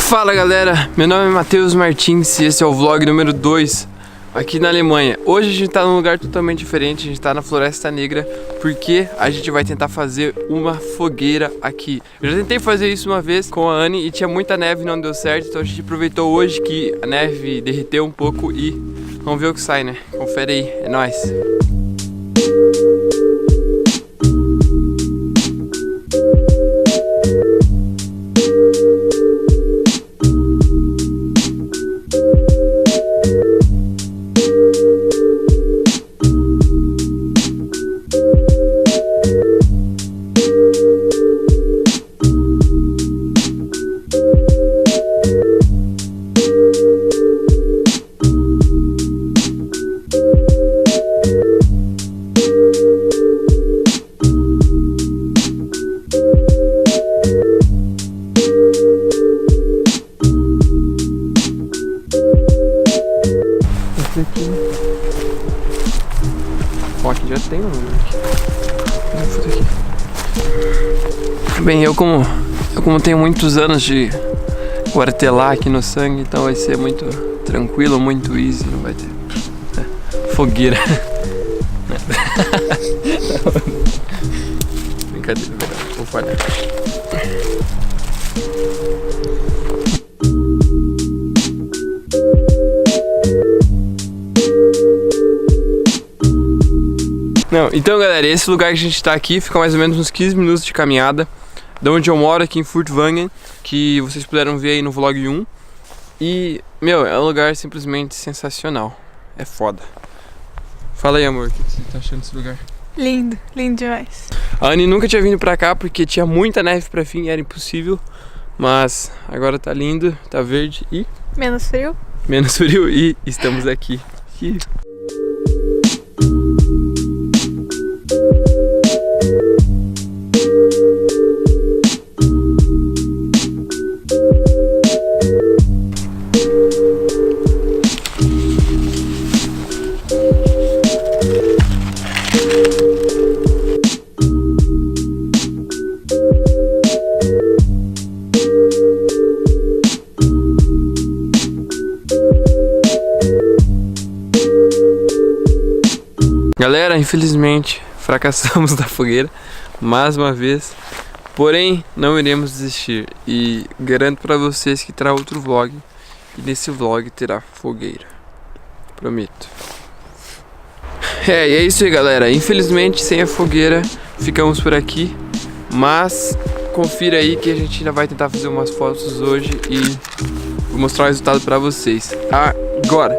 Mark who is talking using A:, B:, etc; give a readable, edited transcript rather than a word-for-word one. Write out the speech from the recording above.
A: Fala galera, meu nome é Matheus Martins e esse é o vlog número 2 aqui na Alemanha. Hoje a gente tá num lugar totalmente diferente, a gente tá na Floresta Negra porque a gente vai tentar fazer uma fogueira aqui. Eu já tentei fazer isso uma vez com a Anne e tinha muita neve e não deu certo, então a gente aproveitou hoje que a neve derreteu um pouco e vamos ver o que sai, né? Confere aí, é nóis! Aqui. Ó, aqui já tem um aqui. Bem, eu como tenho muitos anos de quartelar aqui no sangue, então vai ser muito tranquilo, muito easy, não vai ter fogueira. Brincadeira, vou falhar. Não, então galera, esse lugar que a gente tá aqui fica mais ou menos uns 15 minutos de caminhada de onde eu moro, aqui em Furtwangen, que vocês puderam ver aí no vlog 1. E, meu, é um lugar simplesmente sensacional. É foda. Fala aí, amor, o que você tá achando desse lugar?
B: Lindo, lindo demais.
A: A Anne nunca tinha vindo pra cá porque tinha muita neve pra fim, era impossível. Mas agora tá lindo, tá verde e...
B: Menos frio?
A: Menos frio e estamos aqui. Galera, infelizmente fracassamos da fogueira mais uma vez, porém não iremos desistir e garanto pra vocês que terá outro vlog e nesse vlog terá fogueira, prometo. E é isso aí galera, infelizmente sem a fogueira ficamos por aqui, mas confira aí que a gente ainda vai tentar fazer umas fotos hoje e vou mostrar o resultado pra vocês agora.